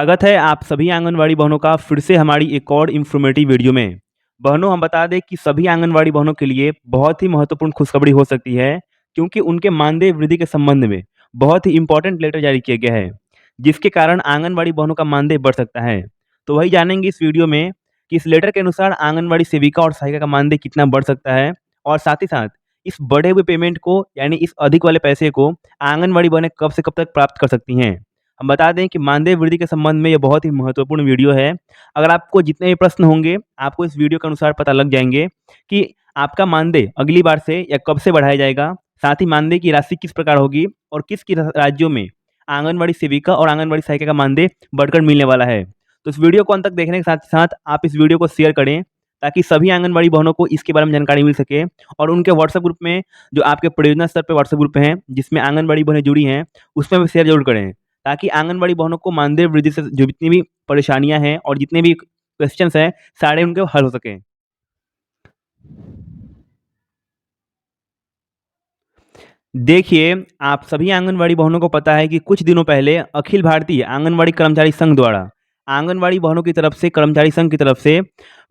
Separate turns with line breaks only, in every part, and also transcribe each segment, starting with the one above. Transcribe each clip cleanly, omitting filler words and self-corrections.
स्वागत है आप सभी आंगनवाड़ी बहनों का फिर से हमारी एक और इन्फॉर्मेटिव वीडियो में। बहनों, हम बता दें कि सभी आंगनवाड़ी बहनों के लिए बहुत ही महत्वपूर्ण खुशखबरी हो सकती है, क्योंकि उनके मानदेय वृद्धि के संबंध में बहुत ही इंपॉर्टेंट लेटर जारी किया गया है, जिसके कारण आंगनवाड़ी बहनों का मानदेय बढ़ सकता है। तो वही जानेंगे इस वीडियो में कि इस लेटर के अनुसार आंगनवाड़ी सेविका और सहायिका का मानदेय कितना बढ़ सकता है, और साथ ही साथ इस बढ़े हुए पेमेंट को यानी इस अधिक वाले पैसे को आंगनवाड़ी बहनें कब से कब तक प्राप्त कर सकती हैं। हम बता दें कि मानदेय वृद्धि के संबंध में ये बहुत ही महत्वपूर्ण वीडियो है। अगर आपको जितने भी प्रश्न होंगे, आपको इस वीडियो के अनुसार पता लग जाएँगे कि आपका मानदेय अगली बार से या कब से बढ़ाया जाएगा। साथ ही मानदेय की राशि किस प्रकार होगी और किस-किस राज्यों में आंगनवाड़ी सेविका और आंगनवाड़ी सहायिका का मानदेय बढ़कर मिलने वाला है। तो इस वीडियो को अंत तक देखने के साथ-साथ आप इस वीडियो को शेयर करें, ताकि सभी आंगनवाड़ी बहनों को इसके बारे में जानकारी मिल सके, और उनके व्हाट्सएप ग्रुप में, जो आपके परियोजना स्तर पे व्हाट्सएप ग्रुप हैं, जिसमें आंगनवाड़ी बहनें जुड़ी हैं, उसमें भी शेयर ज़रूर करें। ताकि आंगनवाड़ी बहनों को मानदेय वृद्धि से जो जितनी भी परेशानियाँ हैं और जितने भी क्वेश्चन्स हैं, सारे उनके हल हो सकें। देखिए, आप सभी आंगनवाड़ी बहनों को पता है कि कुछ दिनों पहले अखिल भारतीय आंगनवाड़ी कर्मचारी संघ द्वारा आंगनवाड़ी बहनों की तरफ से, कर्मचारी संघ की तरफ से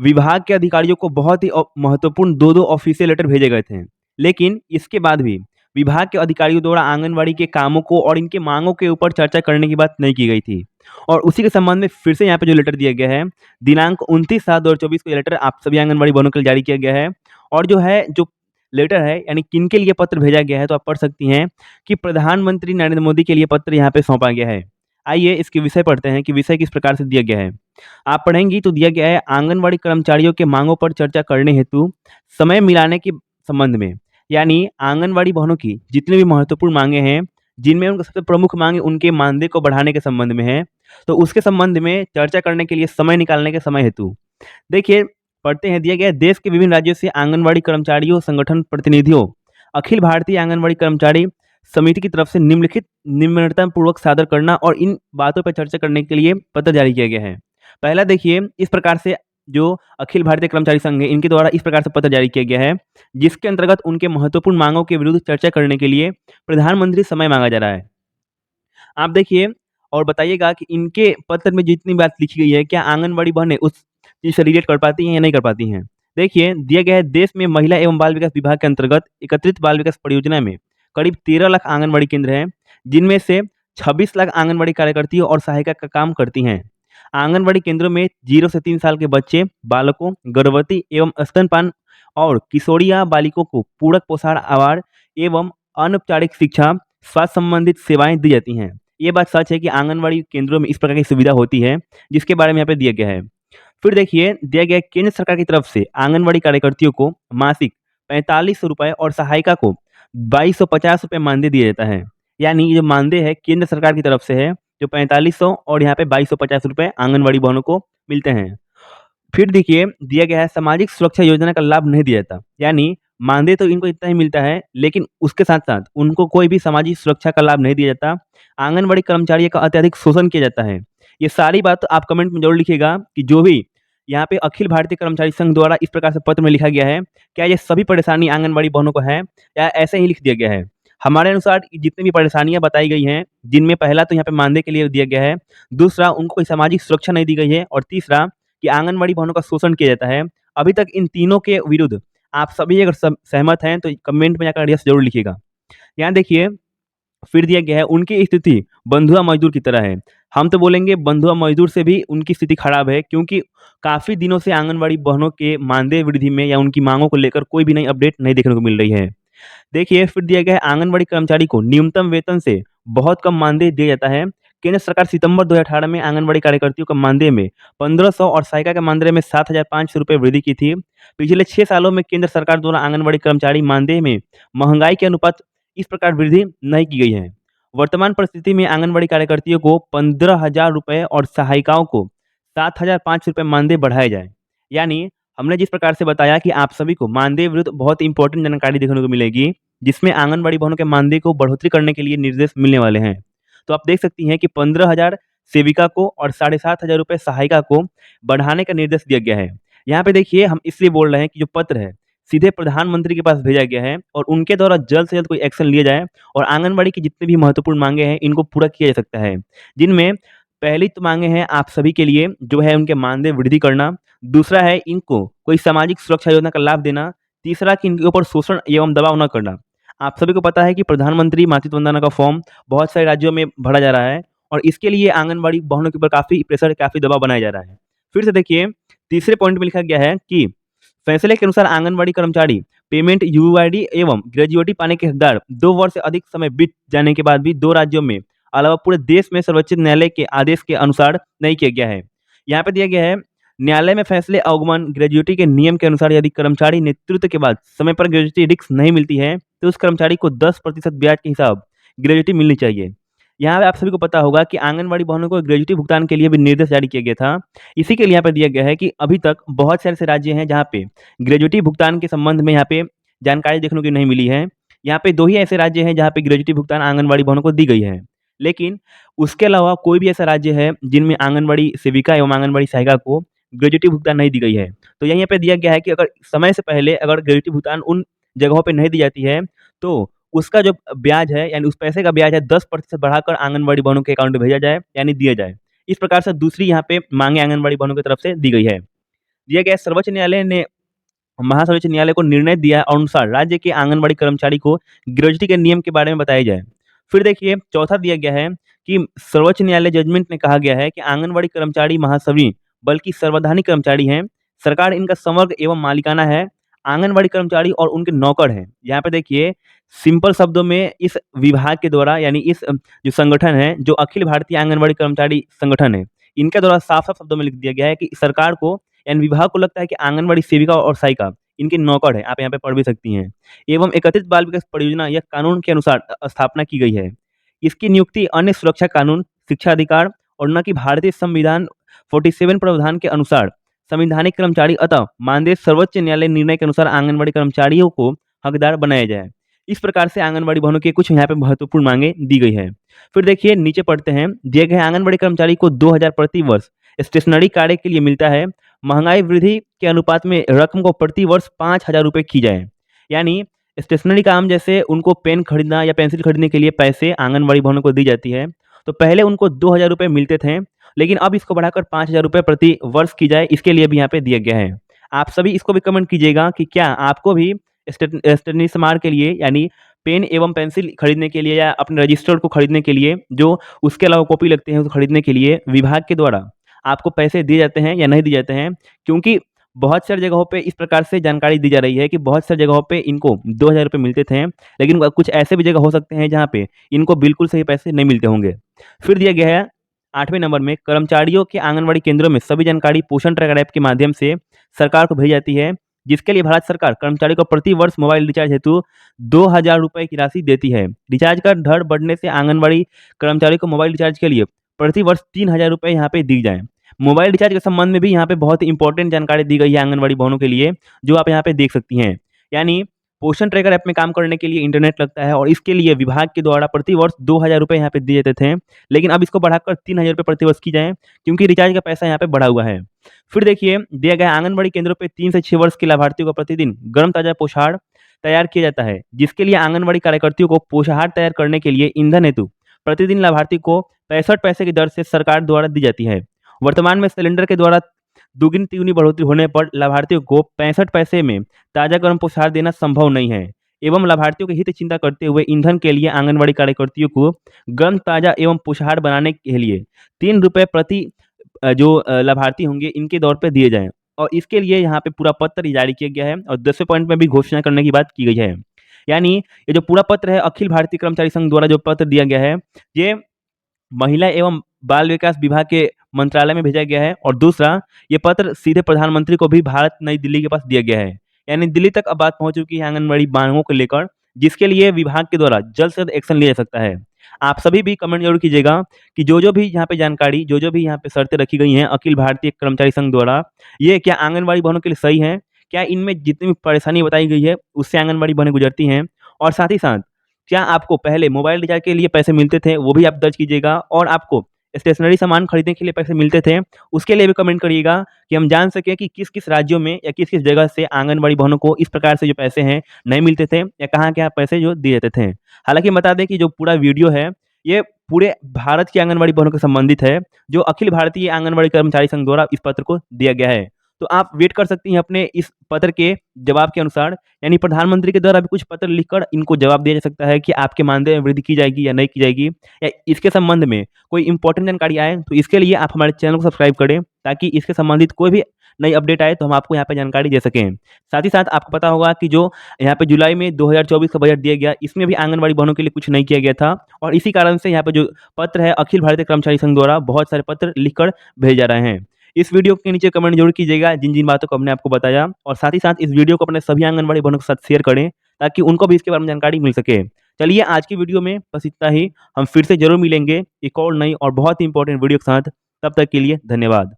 विभाग के अधिकारियों को बहुत ही महत्वपूर्ण 2-2 ऑफिशियल लेटर भेजे गए थे। लेकिन इसके बाद भी विभाग के अधिकारियों द्वारा आंगनवाड़ी के कामों को और इनके मांगों के ऊपर चर्चा करने की बात नहीं की गई थी। और उसी के संबंध में फिर से यहाँ पे जो लेटर दिया गया है, दिनांक 29/7/2024 को ये लेटर आप सभी आंगनवाड़ी बहनों के लिए जारी किया गया है। और जो लेटर है, यानी किनके लिए पत्र भेजा गया है, तो आप पढ़ सकती हैं कि प्रधानमंत्री नरेंद्र मोदी के लिए पत्र यहाँ पे सौंपा गया है। आइए इसके विषय पढ़ते हैं कि विषय किस प्रकार से दिया गया है। आप पढ़ेंगी तो दिया गया है, आंगनवाड़ी कर्मचारियों के मांगों पर चर्चा करने हेतु समय मिलाने के संबंध में। यानी आंगनवाड़ी बहनों की जितनी भी महत्वपूर्ण मांगे हैं, जिनमें उनका सबसे प्रमुख मांग उनके मानदेय को बढ़ाने के संबंध में है, तो उसके संबंध में चर्चा करने के लिए समय निकालने के समय हेतु देखिए, पढ़ते हैं, दिया गया है, देश के विभिन्न राज्यों से आंगनवाड़ी कर्मचारियों, संगठन प्रतिनिधियों, अखिल भारतीय आंगनवाड़ी कर्मचारी समिति की तरफ से निम्नलिखित निम्नतम पूर्वक सादर करना और इन बातों पर चर्चा करने के लिए पत्र जारी किया गया है। पहला देखिए, इस प्रकार से जो अखिल भारतीय कर्मचारी संघ है, इनके द्वारा इस प्रकार से पत्र जारी किया गया है, जिसके अंतर्गत उनके महत्वपूर्ण मांगों के विरुद्ध चर्चा करने के लिए प्रधानमंत्री से समय मांगा जा रहा है। आप देखिए और बताइएगा कि इनके पत्र में जितनी बात लिखी गई है, क्या आंगनवाड़ी बहनें उस चीज़ से रिलेट कर पाती हैं या नहीं कर पाती हैं? देखिए, दिया गया है, देश में महिला एवं बाल विकास विभाग के अंतर्गत एकत्रित बाल विकास परियोजना में करीब 13 लाख आंगनवाड़ी केंद्र हैं, जिनमें से 26 लाख आंगनवाड़ी कार्यकर्तियों और सहायिका का काम करती हैं। आंगनवाड़ी केंद्रों में 0 से 3 साल के बच्चे, बालकों, गर्भवती एवं स्तनपान और किशोरिया बालिकों को पूरक पोषण आहार एवं अनौपचारिक शिक्षा, स्वास्थ्य संबंधित सेवाएँ दी जाती हैं। ये बात सच है कि आंगनवाड़ी केंद्रों में इस प्रकार की सुविधा होती है, जिसके बारे में यहाँ पे दिया गया है। फिर देखिए, दिया गया है, केंद्र सरकार की तरफ से आंगनवाड़ी कार्यकर्तियों को मासिक ₹4500 और सहायिका को ₹2250 मानदेय दिया जाता है। यानी ये जो मानदेय है केंद्र सरकार की तरफ से है, जो 4500 और यहाँ पे ₹2250 आंगनवाड़ी बहनों को मिलते हैं। फिर देखिए, दिया गया है, सामाजिक सुरक्षा योजना का लाभ नहीं दिया जाता। यानी मानदेय तो इनको इतना ही मिलता है, लेकिन उसके साथ-साथ उनको कोई भी सामाजिक सुरक्षा का लाभ नहीं दिया जाता। आंगनवाड़ी कर्मचारियों का अत्यधिक शोषण किया जाता है। ये सारी बात आप कमेंट में ज़रूर लिखिएगा कि जो भी यहाँ पे अखिल भारतीय कर्मचारी संघ द्वारा इस प्रकार से पत्र में लिखा गया है, क्या ये सभी परेशानी आंगनवाड़ी बहनों को है या ऐसे ही लिख दिया गया है? हमारे अनुसार जितनी भी परेशानियाँ बताई गई हैं, जिनमें पहला तो यहाँ पे मानदेय के लिए दिया गया है, दूसरा उनको कोई सामाजिक सुरक्षा नहीं दी गई है, और तीसरा कि आंगनवाड़ी बहनों का शोषण किया जाता है। अभी तक इन तीनों के विरुद्ध आप सभी अगर सहमत हैं, तो कमेंट में जाकर यस ज़रूर लिखिएगा। यहाँ देखिए, फिर दिया गया है, उनकी स्थिति बंधुआ मजदूर की तरह है। हम तो बोलेंगे बंधुआ मजदूर से भी उनकी स्थिति खराब है, क्योंकि काफ़ी दिनों से आंगनवाड़ी बहनों के मानदेय वृद्धि में या उनकी माँगों को लेकर कोई भी नई अपडेट नहीं देखने को मिल रही है। देखिए, फिर दिया गया है, आंगनवाड़ी कर्मचारी को न्यूनतम वेतन से बहुत कम मानदेय दिया जाता है। केंद्र सरकार सितंबर 2018 में आंगनवाड़ी कार्यकर्तियों का मानदेय में 1500 और सहायिका के मानदेय में ₹7500 वृद्धि की थी। पिछले 6 सालों में केंद्र सरकार द्वारा आंगनवाड़ी कर्मचारी मानदेय में महंगाई के अनुपात इस प्रकार वृद्धि नहीं की गई है। वर्तमान परिस्थिति में आंगनवाड़ी कार्यकर्तियों को ₹15,000 और सहायिकाओं को ₹7,500 मानदेय बढ़ाए जाए। यानी हमने जिस प्रकार से बताया कि आप सभी को मानदेय विरुद्ध बहुत इंपॉर्टेंट जानकारी देखने को मिलेगी, जिसमें आंगनवाड़ी बहनों के मानदेय को बढ़ोतरी करने के लिए निर्देश मिलने वाले हैं। तो आप देख सकती हैं कि 15,000 सेविका को और ₹7,500 सहायिका को बढ़ाने का निर्देश दिया गया है। यहाँ पे देखिए, हम इसलिए बोल रहे हैं कि जो पत्र है, सीधे प्रधानमंत्री के पास भेजा गया है, और उनके द्वारा जल्द से जल्द कोई एक्शन लिया जाए और आंगनवाड़ी की जितनी भी महत्वपूर्ण मांगे हैं, इनको पूरा किया जा सकता है। जिनमें पहली तो माँगे हैं आप सभी के लिए जो है उनके मानदेय वृद्धि करना, दूसरा है इनको कोई सामाजिक सुरक्षा योजना का लाभ देना, तीसरा कि इनके ऊपर शोषण एवं दबाव न करना। आप सभी को पता है कि प्रधानमंत्री मातृत्व वंदना का फॉर्म बहुत सारे राज्यों में भरा जा रहा है और इसके लिए आंगनबाड़ी बहनों के ऊपर काफ़ी प्रेशर, काफ़ी दबाव बनाया जा रहा है। फिर से देखिए, तीसरे पॉइंट में लिखा गया है कि फैसले के अनुसार आंगनबाड़ी कर्मचारी पेमेंट, यूआईडी एवं ग्रेजुएटी पाने के हकदार 2 वर्ष से अधिक समय बीत जाने के बाद भी 2 राज्यों में अलावा पूरे देश में सर्वोच्च न्यायालय के आदेश के अनुसार नहीं किया गया है। यहाँ पे दिया गया है, न्यायालय में फैसले अवगमन ग्रेजुएटी के नियम के अनुसार यदि कर्मचारी नेतृत्व के बाद समय पर ग्रेजुएटी रिस्क नहीं मिलती है, तो उस कर्मचारी को 10% ब्याज के हिसाब ग्रेजुएटी मिलनी चाहिए। यहाँ पे आप सभी को पता होगा कि आंगनबाड़ी बहनों को ग्रेजुएटी भुगतान के लिए भी निर्देश जारी किया गया था। इसी के लिए यहाँ पे दिया गया है कि अभी तक बहुत सारे ऐसे राज्य हैं जहाँ पे ग्रेजुएटी भुगतान के संबंध में यहाँ पे जानकारी देखने को नहीं मिली है। यहाँ पे 2 ही ऐसे राज्य हैं जहाँ पे ग्रेजुएटी भुगतान आंगनबाड़ी बहनों को दी गई है। लेकिन उसके अलावा कोई भी ऐसा राज्य है जिनमें आंगनबाड़ी सेविका एवं आंगनबाड़ी सहायिका को ग्रेजुएटी भुगतान नहीं दी गई है। तो यहाँ पे दिया गया है कि अगर समय से पहले अगर ग्रेजुएटी भुगतान उन जगहों पे नहीं दी जाती है, तो उसका जो ब्याज है यानी उस पैसे का ब्याज है 10% बढ़ाकर आंगनबाड़ी बहनों के अकाउंट में भेजा जाए यानी दिया जाए। इस प्रकार से दूसरी यहाँ पे माँगे आंगनबाड़ी बहनों की तरफ से दी गई है। दिया गया है, सर्वोच्च न्यायालय ने महासर्वोच्च न्यायालय को निर्णय दिया अनुसार राज्य के आंगनबाड़ी कर्मचारी को ग्रेजुएटी के नियम के बारे में बताया जाए। फिर देखिए, चौथा दिया गया है कि सर्वोच्च न्यायालय जजमेंट में कहा गया है कि आंगनबाड़ी कर्मचारी महासवी बल्कि सर्वधानी कर्मचारी हैं। सरकार इनका समग्र एवं मालिकाना है। आंगनबाड़ी कर्मचारी और उनके नौकर हैं। यहाँ पे देखिए, सिंपल शब्दों में इस विभाग के द्वारा यानी इस जो संगठन है, जो अखिल भारतीय आंगनबाड़ी कर्मचारी संगठन है, इनके द्वारा साफ-साफ शब्दों में लिख दिया गया है कि सरकार को यानी विभाग को लगता है कि आंगनबाड़ी सेविका और सहायिका इनके नौकर है। आप यहाँ पे पढ़ भी सकती हैं। एवं एकत्रित बाल विकास परियोजना या कानून के अनुसार स्थापना की गई है। इसकी नियुक्ति अन्य सुरक्षा कानून, शिक्षा अधिकार और न कि भारतीय संविधान 47 प्रावधान के अनुसार संवैधानिक कर्मचारी अतः मानदेय सर्वोच्च न्यायालय निर्णय के अनुसार आंगनबाड़ी कर्मचारियों को हकदार बनाया जाए। इस प्रकार से आंगनबाड़ी बहनों की कुछ यहाँ पे महत्वपूर्ण मांगे दी गई है। फिर देखिए, नीचे पढ़ते हैं, दिए गए आंगनबाड़ी कर्मचारी को 2000 प्रति वर्ष स्टेशनरी कार्य के लिए मिलता है। महंगाई वृद्धि के अनुपात में रकम को प्रति वर्ष 5000 रुपये की जाए। यानी स्टेशनरी काम जैसे उनको पेन खरीदना या पेंसिल खरीदने के लिए पैसे आंगनबाड़ी बहनों को दी जाती है। तो पहले उनको 2000 रुपये मिलते थे, लेकिन अब इसको बढ़ाकर 5000 रुपये प्रति वर्ष की जाए, इसके लिए भी यहाँ पे दिया गया है। आप सभी इसको भी कमेंट कीजिएगा कि क्या आपको भी स्टेशनरी सामान के लिए यानी पेन एवं पेंसिल खरीदने के लिए या अपने रजिस्टर को खरीदने के लिए जो उसके अलावा कॉपी लगते हैं उसको खरीदने के लिए विभाग के द्वारा आपको पैसे दिए जाते हैं या नहीं दिए जाते हैं? क्योंकि बहुत सारी जगहों पे इस प्रकार से जानकारी दी जा रही है कि बहुत सारी जगहों पे इनको 2000 रुपये मिलते थे, लेकिन कुछ ऐसे भी जगह हो सकते हैं जहाँ पे इनको बिल्कुल सही पैसे नहीं मिलते होंगे। फिर दिया गया है 8वें नंबर में, कर्मचारियों के आंगनबाड़ी केंद्रों में सभी जानकारी पोषण ट्रैकर ऐप के माध्यम से सरकार को भेजी जाती है, जिसके लिए भारत सरकार कर्मचारी को प्रति वर्ष मोबाइल रिचार्ज हेतु 2000 रुपये की राशि देती है। रिचार्ज का दर बढ़ने से आंगनबाड़ी कर्मचारी को मोबाइल रिचार्ज के लिए प्रति वर्ष 3000 रुपये यहाँ पे दी जाए। मोबाइल रिचार्ज के संबंध में भी यहाँ पे बहुत ही इंपॉर्टेंट जानकारी दी गई है आंगनबाड़ी बहनों के लिए, जो आप यहाँ पे देख सकती हैं। यानी पोषण ट्रैकर ऐप में काम करने के लिए इंटरनेट लगता है और इसके लिए विभाग के द्वारा प्रति वर्ष 2000 रुपये यहाँ पे दिए जाते थे, लेकिन अब इसको बढ़ाकर 3000 रुपये प्रति वर्ष की जाए, क्योंकि रिचार्ज का पैसा यहाँ पे बढ़ा हुआ है। फिर देखिए, दिया गया आंगनबाड़ी केंद्रों पे 3 से 6 वर्ष के लाभार्थियों को प्रतिदिन गर्म ताजा पोषाहार तैयार किया जाता है, जिसके लिए आंगनबाड़ी कार्यकर्तियों को पोषाहार तैयार करने के लिए ईंधन हेतु प्रतिदिन लाभार्थी को 65 पैसे की दर से सरकार द्वारा दी जाती है। वर्तमान में सिलेंडर के द्वारा दुगनी तिगुनी बढ़ोतरी होने पर लाभार्थियों को 65 पैसे में ताजा गर्म पोषाहार देना संभव नहीं है। एवं लाभार्थियों के हित चिंता करते हुए ईंधन के लिए आंगनबाड़ी कार्यकर्तियों को गर्म ताजा एवं पोषाहार बनाने के लिए 3 रुपये प्रति जो लाभार्थी होंगे इनके दौर पे दिए जाएँ, और इसके लिए यहाँ पे पूरा पत्र जारी किया गया है और 10वें पॉइंट में भी घोषणा करने की बात की गई है। यानी ये जो पूरा पत्र है अखिल भारतीय कर्मचारी संघ द्वारा जो पत्र दिया गया है, ये महिला एवं बाल विकास विभाग के मंत्रालय में भेजा गया है, और दूसरा ये पत्र सीधे प्रधानमंत्री को भी भारत नई दिल्ली के पास दिया गया है। यानी दिल्ली तक अब बात पहुंच चुकी है आंगनबाड़ी मांगों को लेकर, जिसके लिए विभाग के द्वारा जल्द से जल्द एक्शन लिया जा सकता है। आप सभी भी कमेंट जरूर कीजिएगा कि जो भी यहाँ पे जानकारी, जो भी यहाँ पे शर्तें रखी गई हैं अखिल भारतीय कर्मचारी संघ द्वारा, ये क्या आंगनबाड़ी बहनों के लिए सही हैं? क्या इनमें जितनी भी परेशानी बताई गई है उससे आंगनबाड़ी बहनें गुजरती हैं? और साथ ही साथ क्या आपको पहले मोबाइल रिचार्ज के लिए पैसे मिलते थे, वो भी आप दर्ज कीजिएगा, और आपको स्टेशनरी सामान खरीदने के लिए पैसे मिलते थे, उसके लिए भी कमेंट करिएगा कि हम जान सकें कि किस-किस राज्यों में या किस-किस जगह से आंगनबाड़ी बहनों को इस प्रकार से जो पैसे हैं नहीं मिलते थे या कहाँ-कहाँ पैसे जो दिए जाते थे। हालाँकि बता दें कि जो पूरा वीडियो है ये पूरे भारत की आंगनवाड़ी बहनों से संबंधित है, जो अखिल भारतीय आंगनवाड़ी कर्मचारी संघ द्वारा इस पत्र को दिया गया है। तो आप वेट कर सकती हैं अपने इस पत्र के जवाब के अनुसार, यानी प्रधानमंत्री के द्वारा भी कुछ पत्र लिखकर इनको जवाब दिया जा सकता है कि आपके मानदेय में वृद्धि की जाएगी या नहीं की जाएगी, या इसके संबंध में कोई इंपॉर्टेंट जानकारी आए, तो इसके लिए आप हमारे चैनल को सब्सक्राइब करें, ताकि इसके संबंधित कोई भी नई अपडेट आए तो हम आपको यहाँ पे जानकारी दे सकें। साथ ही साथ आपको पता होगा कि जो यहाँ पे जुलाई में 2024 का बजट दिया गया, इसमें भी आंगनवाड़ी बहनों के लिए कुछ नहीं किया गया था, और इसी कारण से यहाँ पे जो पत्र है अखिल भारतीय कर्मचारी संघ द्वारा बहुत सारे पत्र लिखकर भेजे जा रहे हैं। इस वीडियो के नीचे कमेंट जरूर कीजिएगा जिन-जिन बातों को हमने आपको बताया, और साथ ही साथ इस वीडियो को अपने सभी आंगनवाड़ी बहनों के साथ शेयर करें, ताकि उनको भी इसके बारे में जानकारी मिल सके। चलिए आज की वीडियो में बस इतना ही, हम फिर से ज़रूर मिलेंगे एक और नई और बहुत ही इंपॉर्टेंट वीडियो के साथ। तब तक के लिए धन्यवाद।